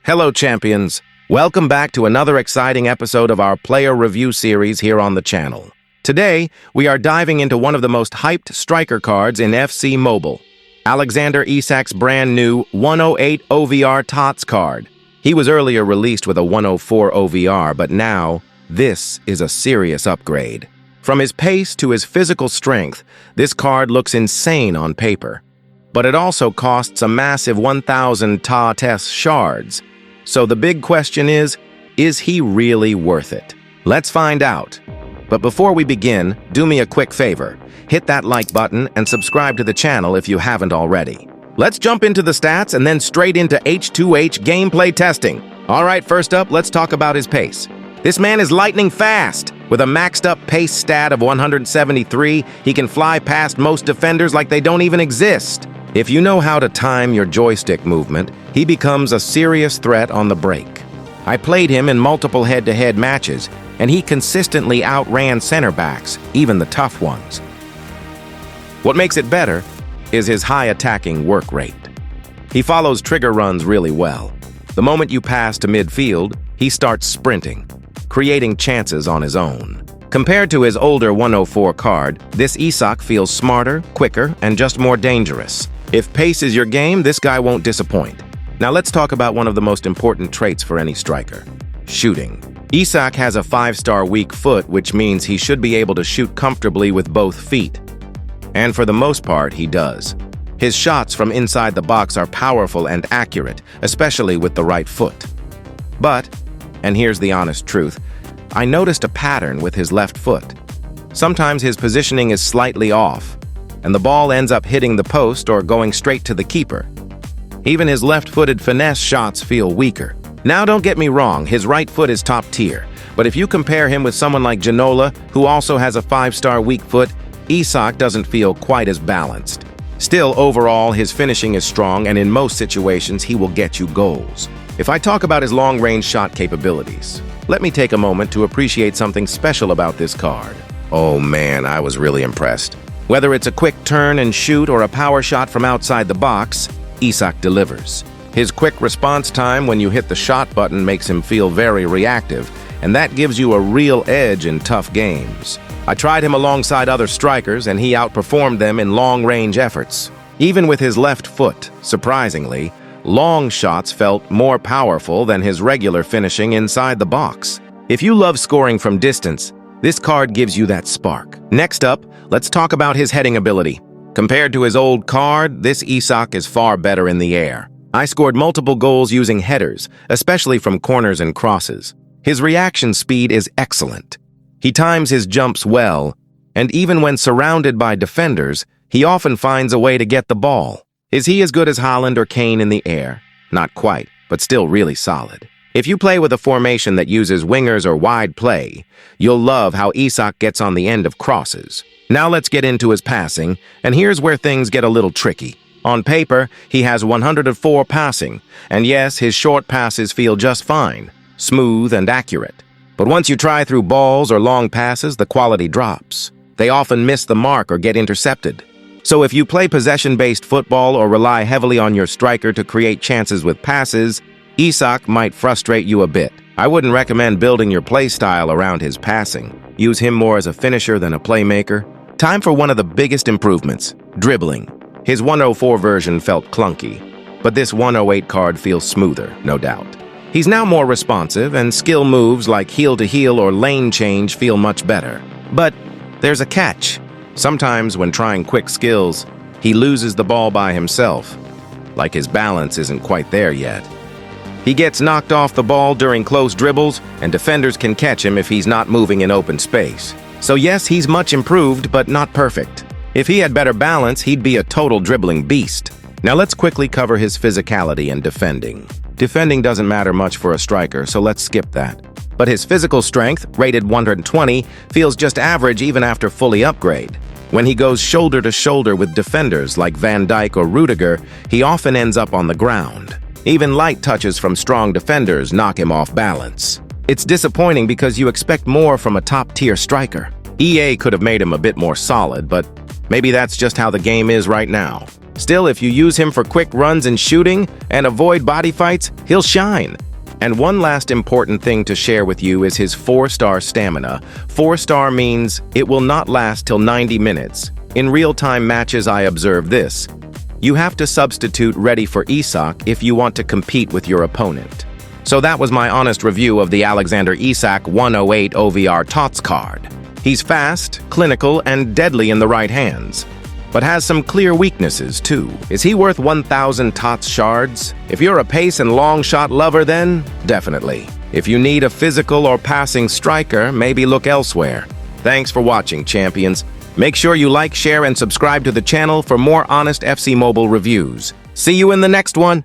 Hello, champions. Welcome back to another exciting episode of our player review series here on the channel. Today, we are diving into one of the most hyped striker cards in FC Mobile, Alexander Isak's brand new 108 OVR TOTS card. He was earlier released with a 104 OVR, but now, this is a serious upgrade. From his pace to his physical strength, this card looks insane on paper. But it also costs a massive 1,000 TOTS shards. So the big question is he really worth it? Let's find out. But before we begin, do me a quick favor. Hit that like button and subscribe to the channel if you haven't already. Let's jump into the stats and then straight into H2H gameplay testing. All right, first up, let's talk about his pace. This man is lightning fast. With a maxed up pace stat of 173, he can fly past most defenders like they don't even exist. If you know how to time your joystick movement, he becomes a serious threat on the break. I played him in multiple head-to-head matches, and he consistently outran center backs, even the tough ones. What makes it better is his high attacking work rate. He follows trigger runs really well. The moment you pass to midfield, he starts sprinting, creating chances on his own. Compared to his older 104 card, this Isak feels smarter, quicker, and just more dangerous. If pace is your game, this guy won't disappoint. Now let's talk about one of the most important traits for any striker: shooting. Isak has a 5-star weak foot, which means he should be able to shoot comfortably with both feet. And for the most part, he does. His shots from inside the box are powerful and accurate, especially with the right foot. But, and here's the honest truth, I noticed a pattern with his left foot. Sometimes his positioning is slightly off, and the ball ends up hitting the post or going straight to the keeper. Even his left-footed finesse shots feel weaker. Now don't get me wrong, his right foot is top tier, but if you compare him with someone like Ginola, who also has a 5-star weak foot, Isak doesn't feel quite as balanced. Still, overall, his finishing is strong, and in most situations, he will get you goals. If I talk about his long-range shot capabilities, let me take a moment to appreciate something special about this card. Oh man, I was really impressed. Whether it's a quick turn and shoot or a power shot from outside the box, Isak delivers. His quick response time when you hit the shot button makes him feel very reactive, and that gives you a real edge in tough games. I tried him alongside other strikers, and he outperformed them in long-range efforts. Even with his left foot, surprisingly, long shots felt more powerful than his regular finishing inside the box. If you love scoring from distance, this card gives you that spark. Next up, let's talk about his heading ability. Compared to his old card, this Isak is far better in the air. I scored multiple goals using headers, especially from corners and crosses. His reaction speed is excellent. He times his jumps well, and even when surrounded by defenders, he often finds a way to get the ball. Is he as good as Haaland or Kane in the air? Not quite, but still really solid. If you play with a formation that uses wingers or wide play, you'll love how Isak gets on the end of crosses. Now let's get into his passing, and here's where things get a little tricky. On paper, he has 104 passing, and yes, his short passes feel just fine, smooth and accurate. But once you try through balls or long passes, the quality drops. They often miss the mark or get intercepted. So if you play possession-based football or rely heavily on your striker to create chances with passes, Isak might frustrate you a bit. I wouldn't recommend building your play style around his passing. Use him more as a finisher than a playmaker. Time for one of the biggest improvements, dribbling. His 104 version felt clunky, but this 108 card feels smoother, no doubt. He's now more responsive, and skill moves like heel-to-heel or lane change feel much better. But there's a catch. Sometimes when trying quick skills, he loses the ball by himself, like his balance isn't quite there yet. He gets knocked off the ball during close dribbles, and defenders can catch him if he's not moving in open space. So yes, he's much improved, but not perfect. If he had better balance, he'd be a total dribbling beast. Now let's quickly cover his physicality and defending. Defending doesn't matter much for a striker, so let's skip that. But his physical strength, rated 120, feels just average even after fully upgrade. When he goes shoulder to shoulder with defenders like Van Dijk or Rudiger, he often ends up on the ground. Even light touches from strong defenders knock him off balance. It's disappointing because you expect more from a top-tier striker. EA could have made him a bit more solid, but maybe that's just how the game is right now. Still, if you use him for quick runs and shooting and avoid body fights, he'll shine. And one last important thing to share with you is his 4-star stamina. 4-star means it will not last till 90 minutes. In real-time matches, I observe this. You have to substitute ready for Isak if you want to compete with your opponent. So that was my honest review of the Alexander Isak 108 OVR TOTS card. He's fast, clinical, and deadly in the right hands, but has some clear weaknesses too. Is he worth 1,000 TOTS shards? If you're a pace and long shot lover, then definitely. If you need a physical or passing striker, maybe look elsewhere. Thanks for watching, champions. Make sure you like, share, and subscribe to the channel for more honest FC Mobile reviews. See you in the next one.